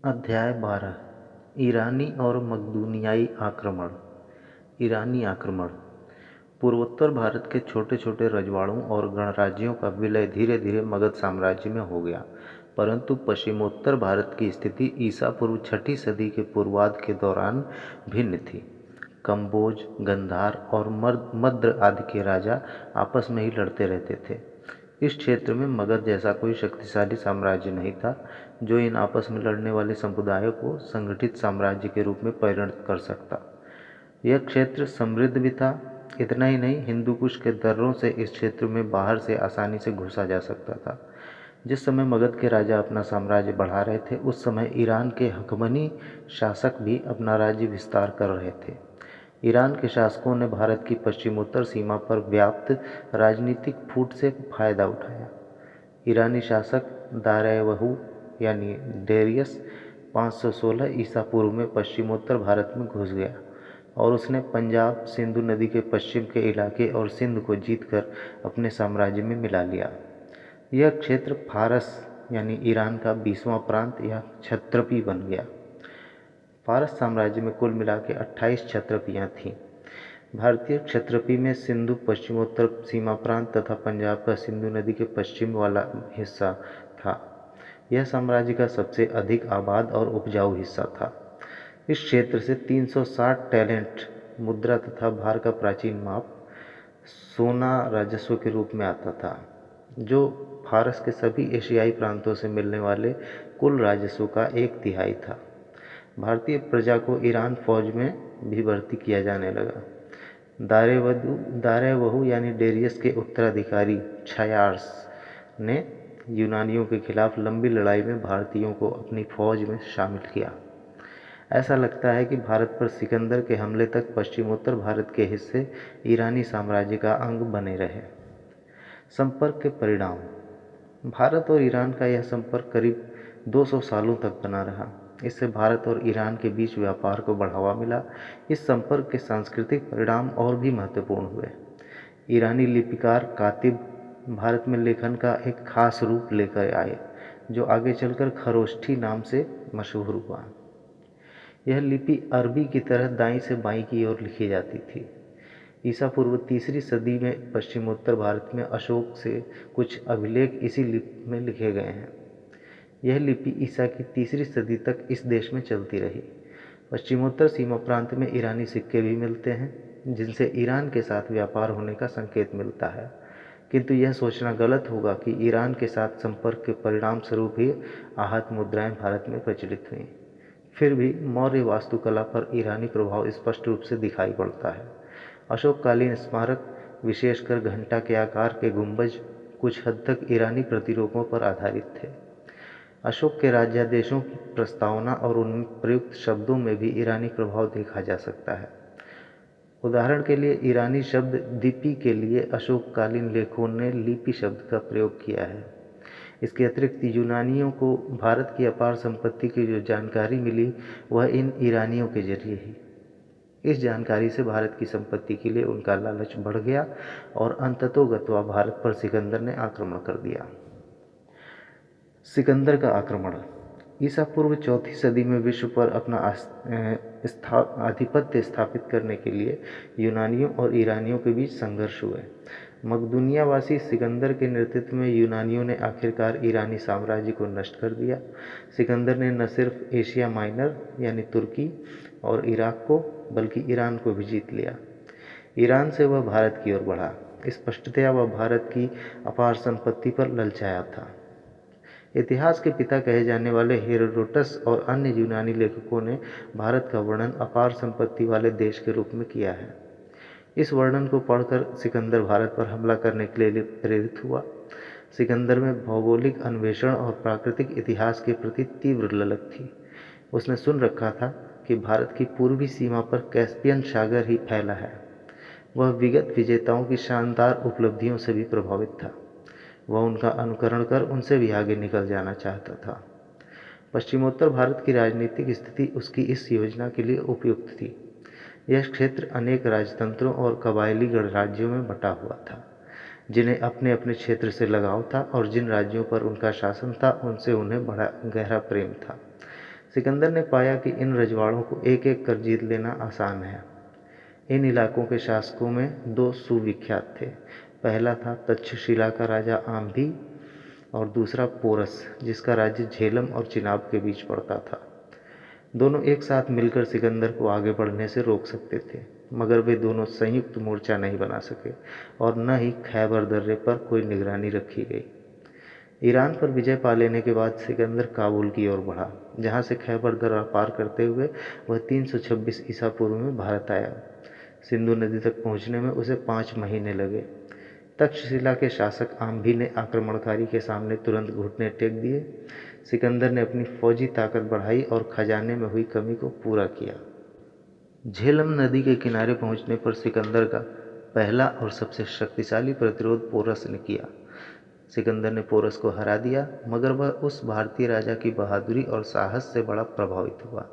अध्याय 12। ईरानी और मकदूनियाई आक्रमण। ईरानी आक्रमण। पूर्वोत्तर भारत के छोटे छोटे रजवाड़ों और गणराज्यों का विलय धीरे धीरे मगध साम्राज्य में हो गया, परंतु पश्चिमोत्तर भारत की स्थिति ईसा पूर्व 6ठी सदी के पूर्वार्ध के दौरान भिन्न थी। कंबोज, गंधार और मद्र आदि के राजा आपस में ही लड़ते रहते थे। इस क्षेत्र में मगध जैसा कोई शक्तिशाली साम्राज्य नहीं था जो इन आपस में लड़ने वाले समुदायों को संगठित साम्राज्य के रूप में परिणत कर सकता। यह क्षेत्र समृद्ध भी था। इतना ही नहीं, हिंदू कुश के दर्रों से इस क्षेत्र में बाहर से आसानी से घुसा जा सकता था। जिस समय मगध के राजा अपना साम्राज्य बढ़ा रहे थे, उस समय ईरान के हकमनी शासक भी अपना राज्य विस्तार कर रहे थे। ईरान के शासकों ने भारत की पश्चिमोत्तर सीमा पर व्याप्त राजनीतिक फूट से फायदा उठाया। ईरानी शासक दारैवहू यानी डेरियस 516 ईसा पूर्व में पश्चिमोत्तर भारत में घुस गया और उसने पंजाब, सिंधु नदी के पश्चिम के इलाके और सिंध को जीतकर अपने साम्राज्य में मिला लिया। यह क्षेत्र फारस यानी ईरान का 20वां प्रांत या क्षत्रपी बन गया। फारस साम्राज्य में कुल मिला के 28 क्षत्रपियाँ थीं। भारतीय क्षत्रपी में सिंधु पश्चिमोत्तर सीमा प्रांत तथा पंजाब का सिंधु नदी के पश्चिम वाला हिस्सा था। यह साम्राज्य का सबसे अधिक आबाद और उपजाऊ हिस्सा था। इस क्षेत्र से 360 टैलेंट मुद्रा तथा भार का प्राचीन माप सोना राजस्व के रूप में आता था, जो फारस के सभी एशियाई प्रांतों से मिलने वाले कुल राजस्व का 1/3 था। भारतीय प्रजा को ईरान फौज में भी भर्ती किया जाने लगा। दारैवहू यानी डेरियस के उत्तराधिकारी क्षयार्स ने यूनानियों के खिलाफ लंबी लड़ाई में भारतीयों को अपनी फौज में शामिल किया। ऐसा लगता है कि भारत पर सिकंदर के हमले तक पश्चिमोत्तर भारत के हिस्से ईरानी साम्राज्य का अंग बने रहे। संपर्क के परिणाम। भारत और ईरान का यह संपर्क करीब 200 सालों तक बना रहा। इससे भारत और ईरान के बीच व्यापार को बढ़ावा मिला। इस संपर्क के सांस्कृतिक परिणाम और भी महत्वपूर्ण हुए। ईरानी लिपिकार कातिब भारत में लेखन का एक खास रूप लेकर आए, जो आगे चलकर खरोष्ठी नाम से मशहूर हुआ। यह लिपि अरबी की तरह दाईं से बाईं की ओर लिखी जाती थी। ईसा पूर्व 3री सदी में पश्चिमोत्तर भारत में अशोक से कुछ अभिलेख इसी लिपि में लिखे गए हैं। यह लिपि ईसा की 3री सदी तक इस देश में चलती रही। पश्चिमोत्तर सीमा प्रांत में ईरानी सिक्के भी मिलते हैं, जिनसे ईरान के साथ व्यापार होने का संकेत मिलता है, किंतु यह सोचना गलत होगा कि ईरान के साथ संपर्क के परिणाम स्वरूप ही आहत मुद्राएं भारत में प्रचलित हुईं। फिर भी मौर्य वास्तुकला पर ईरानी प्रभाव स्पष्ट रूप से दिखाई पड़ता है। अशोककालीन स्मारक, विशेषकर घंटा के आकार के गुंबज, कुछ हद तक ईरानी प्रतिरूपों पर आधारित थे। अशोक के राज्यादेशों की प्रस्तावना और उनमें प्रयुक्त शब्दों में भी ईरानी प्रभाव देखा जा सकता है। उदाहरण के लिए, ईरानी शब्द दीपि के लिए अशोककालीन लेखकों ने लिपि शब्द का प्रयोग किया है। इसके अतिरिक्त यूनानियों को भारत की अपार संपत्ति की जो जानकारी मिली, वह इन ईरानियों के जरिए ही। इस जानकारी से भारत की संपत्ति के लिए उनका लालच बढ़ गया और अंततोगत्वा भारत पर सिकंदर ने आक्रमण कर दिया। सिकंदर का आक्रमण। ईसा पूर्व 4ठी सदी में विश्व पर अपना आधिपत्य स्थापित करने के लिए यूनानियों और ईरानियों के बीच संघर्ष हुए। मकदूनियावासी सिकंदर के नेतृत्व में यूनानियों ने आखिरकार ईरानी साम्राज्य को नष्ट कर दिया। सिकंदर ने न सिर्फ एशिया माइनर यानी तुर्की और इराक को, बल्कि ईरान को भी जीत लिया। ईरान से वह भारत की ओर बढ़ा। स्पष्टतया वह भारत की अपार संपत्ति पर ललचाया था। इतिहास के पिता कहे जाने वाले हेरोडोटस और अन्य यूनानी लेखकों ने भारत का वर्णन अपार संपत्ति वाले देश के रूप में किया है। इस वर्णन को पढ़कर सिकंदर भारत पर हमला करने के लिए प्रेरित हुआ। सिकंदर में भौगोलिक अन्वेषण और प्राकृतिक इतिहास के प्रति तीव्र ललक थी। उसने सुन रखा था कि भारत की पूर्वी सीमा पर कैस्पियन सागर ही फैला है। वह विगत विजेताओं की शानदार उपलब्धियों से भी प्रभावित था। वह उनका अनुकरण कर उनसे भी आगे निकल जाना चाहता था। पश्चिमोत्तर भारत की राजनीतिक स्थिति उसकी इस योजना के लिए उपयुक्त थी। यह क्षेत्र अनेक राजतंत्रों और कबायली गणराज्यों में बटा हुआ था, जिन्हें अपने अपने क्षेत्र से लगाव था और जिन राज्यों पर उनका शासन था, उनसे उन्हें बड़ा गहरा प्रेम था। सिकंदर ने पाया कि इन रजवाड़ों को एक एक कर जीत लेना आसान है। इन इलाकों के शासकों में दो सुविख्यात थे। पहला था तक्षशिला का राजा आम्भी और दूसरा पोरस, जिसका राज्य झेलम और चिनाब के बीच पड़ता था। दोनों एक साथ मिलकर सिकंदर को आगे बढ़ने से रोक सकते थे, मगर वे दोनों संयुक्त मोर्चा नहीं बना सके और न ही खैबर दर्रे पर कोई निगरानी रखी गई। ईरान पर विजय पा लेने के बाद सिकंदर काबुल की ओर बढ़ा, जहां से खैबर दर्रा पार करते हुए वह 326 ईसा पूर्व में भारत आया। सिंधु नदी तक पहुंचने में उसे 5 महीने लगे। तक्षशिला के शासक आम्भी ने आक्रमणकारी के सामने तुरंत घुटने टेक दिए। सिकंदर ने अपनी फौजी ताकत बढ़ाई और खजाने में हुई कमी को पूरा किया। झेलम नदी के किनारे पहुंचने पर सिकंदर का पहला और सबसे शक्तिशाली प्रतिरोध पोरस ने किया। सिकंदर ने पोरस को हरा दिया, मगर वह उस भारतीय राजा की बहादुरी और साहस से बड़ा प्रभावित हुआ,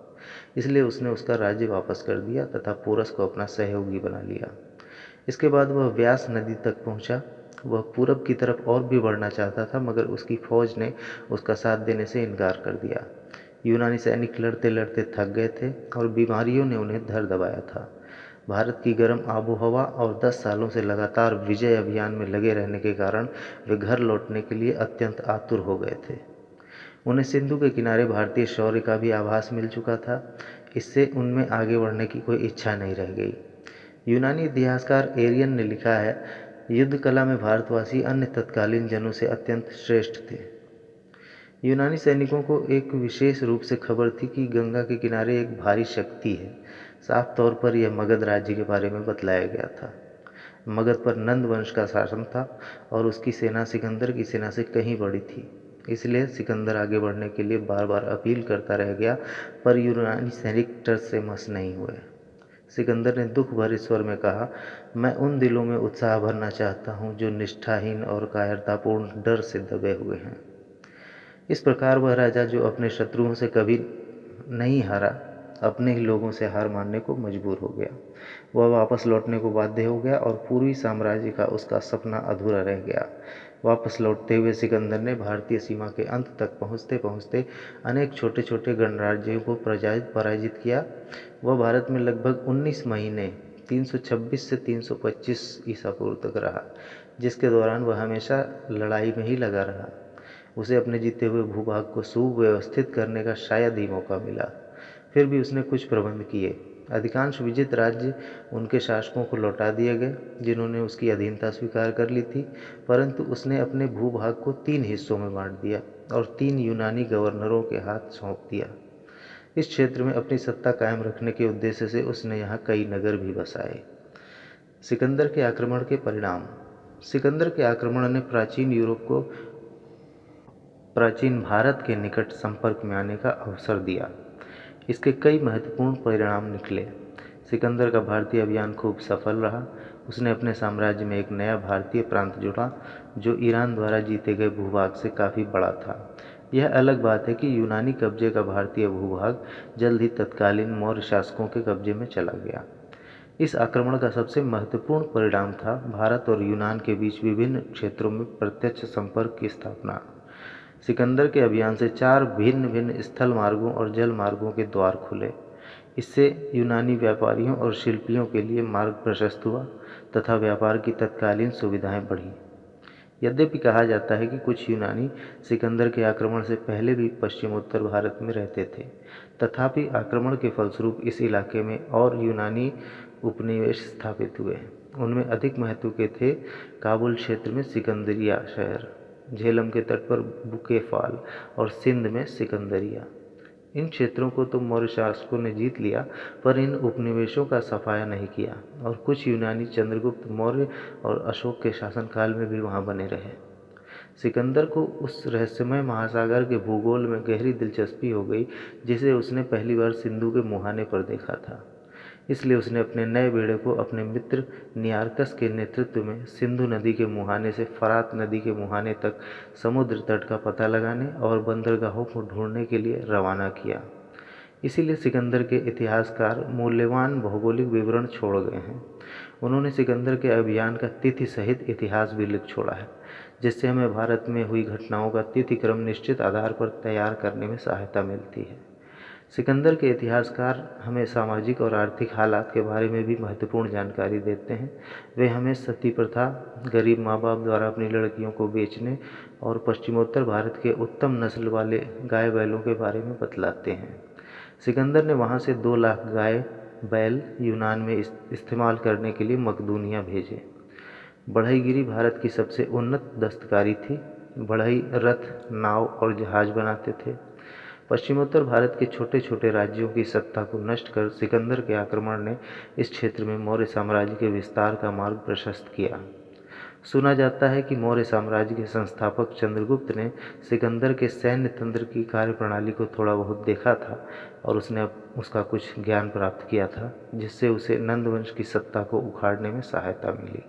इसलिए उसने उसका राज्य वापस कर दिया तथा पोरस को अपना सहयोगी बना लिया। इसके बाद वह व्यास नदी तक पहुंचा। वह पूरब की तरफ और भी बढ़ना चाहता था, मगर उसकी फौज ने उसका साथ देने से इनकार कर दिया। यूनानी सैनिक लड़ते लड़ते थक गए थे और बीमारियों ने उन्हें धर दबाया था। भारत की गर्म आबोहवा और 10 सालों से लगातार विजय अभियान में लगे रहने के कारण वे घर लौटने के लिए अत्यंत आतुर हो गए थे। उन्हें सिंधु के किनारे भारतीय शौर्य का भी आभास मिल चुका था। इससे उनमें आगे बढ़ने की कोई इच्छा नहीं रह गई। यूनानी इतिहासकार एरियन ने लिखा है, युद्ध कला में भारतवासी अन्य तत्कालीन जनों से अत्यंत श्रेष्ठ थे। यूनानी सैनिकों को एक विशेष रूप से खबर थी कि गंगा के किनारे एक भारी शक्ति है। साफ तौर पर यह मगध राज्य के बारे में बतलाया गया था। मगध पर नंद वंश का शासन था और उसकी सेना सिकंदर की सेना से कहीं बड़ी थी। इसलिए सिकंदर आगे बढ़ने के लिए बार बार अपील करता रह गया, पर यूनानी सैनिक डर से मस नहीं हुए। सिकंदर ने दुख भरे स्वर में कहा, मैं उन दिलों में उत्साह भरना चाहता हूँ जो निष्ठाहीन और कायरतापूर्ण डर से दबे हुए हैं। इस प्रकार वह राजा जो अपने शत्रुओं से कभी नहीं हारा, अपने ही लोगों से हार मानने को मजबूर हो गया। वह वापस लौटने को बाध्य हो गया और पूर्वी साम्राज्य का उसका सपना अधूरा रह गया। वापस लौटते हुए सिकंदर ने भारतीय सीमा के अंत तक पहुँचते पहुँचते अनेक छोटे छोटे गणराज्यों को पराजित किया। वह भारत में लगभग 19 महीने 326 से 325 ईसा पूर्व तक रहा, जिसके दौरान वह हमेशा लड़ाई में ही लगा रहा। उसे अपने जीते हुए भूभाग को सुव्यवस्थित करने का शायद ही मौका मिला। फिर भी उसने कुछ प्रबंध किए। अधिकांश विजित राज्य उनके शासकों को लौटा दिए गए, जिन्होंने उसकी अधीनता स्वीकार कर ली थी, परंतु उसने अपने भूभाग को 3 हिस्सों में बांट दिया और 3 यूनानी गवर्नरों के हाथ सौंप दिया। इस क्षेत्र में अपनी सत्ता कायम रखने के उद्देश्य से उसने यहाँ कई नगर भी बसाए। सिकंदर के आक्रमण के परिणाम। सिकंदर के आक्रमण ने प्राचीन यूरोप को प्राचीन भारत के निकट संपर्क में आने का अवसर दिया। इसके कई महत्वपूर्ण परिणाम निकले। सिकंदर का भारतीय अभियान खूब सफल रहा। उसने अपने साम्राज्य में एक नया भारतीय प्रांत जोड़ा, जो ईरान द्वारा जीते गए भूभाग से काफ़ी बड़ा था। यह अलग बात है कि यूनानी कब्जे का भारतीय भूभाग जल्द ही तत्कालीन मौर्य शासकों के कब्जे में चला गया। इस आक्रमण का सबसे महत्वपूर्ण परिणाम था भारत और यूनान के बीच विभिन्न क्षेत्रों में प्रत्यक्ष संपर्क की स्थापना। सिकंदर के अभियान से 4 भिन्न भिन्न स्थल मार्गों और जल मार्गों के द्वार खुले। इससे यूनानी व्यापारियों और शिल्पियों के लिए मार्ग प्रशस्त हुआ तथा व्यापार की तत्कालीन सुविधाएं बढ़ी। यद्यपि कहा जाता है कि कुछ यूनानी सिकंदर के आक्रमण से पहले भी पश्चिमोत्तर भारत में रहते थे, तथापि आक्रमण के फलस्वरूप इस इलाके में और यूनानी उपनिवेश स्थापित हुए। उनमें अधिक महत्व के थे काबुल क्षेत्र में सिकंदरिया शहर, झेलम के तट पर बुकेफाल और सिंध में सिकंदरिया। इन क्षेत्रों को तो मौर्य शासकों ने जीत लिया, पर इन उपनिवेशों का सफाया नहीं किया और कुछ यूनानी चंद्रगुप्त मौर्य और अशोक के शासनकाल में भी वहां बने रहे। सिकंदर को उस रहस्यमय महासागर के भूगोल में गहरी दिलचस्पी हो गई, जिसे उसने पहली बार सिंधु के मुहाने पर देखा था। इसलिए उसने अपने नए बेड़े को अपने मित्र नियारकस के नेतृत्व में सिंधु नदी के मुहाने से फरात नदी के मुहाने तक समुद्र तट का पता लगाने और बंदरगाहों को ढूंढने के लिए रवाना किया। इसीलिए सिकंदर के इतिहासकार मूल्यवान भौगोलिक विवरण छोड़ गए हैं। उन्होंने सिकंदर के अभियान का तिथि सहित इतिहास भी लिख छोड़ा है, जिससे हमें भारत में हुई घटनाओं का तिथि क्रम निश्चित आधार पर तैयार करने में सहायता मिलती है। सिकंदर के इतिहासकार हमें सामाजिक और आर्थिक हालात के बारे में भी महत्वपूर्ण जानकारी देते हैं। वे हमें सती प्रथा, गरीब माँ बाप द्वारा अपनी लड़कियों को बेचने और पश्चिमोत्तर भारत के उत्तम नस्ल वाले गाय बैलों के बारे में बतलाते हैं। सिकंदर ने वहाँ से 2 लाख गाय बैल यूनान में इस्तेमाल करने के लिए मकदूनिया भेजे। बढ़ईगिरी भारत की सबसे उन्नत दस्तकारी थी। बढ़ई रथ, नाव और जहाज बनाते थे। पश्चिमोत्तर भारत के छोटे छोटे राज्यों की सत्ता को नष्ट कर सिकंदर के आक्रमण ने इस क्षेत्र में मौर्य साम्राज्य के विस्तार का मार्ग प्रशस्त किया। सुना जाता है कि मौर्य साम्राज्य के संस्थापक चंद्रगुप्त ने सिकंदर के सैन्य तंत्र की कार्यप्रणाली को थोड़ा बहुत देखा था और उसने उसका कुछ ज्ञान प्राप्त किया था, जिससे उसे नंद वंश की सत्ता को उखाड़ने में सहायता मिली।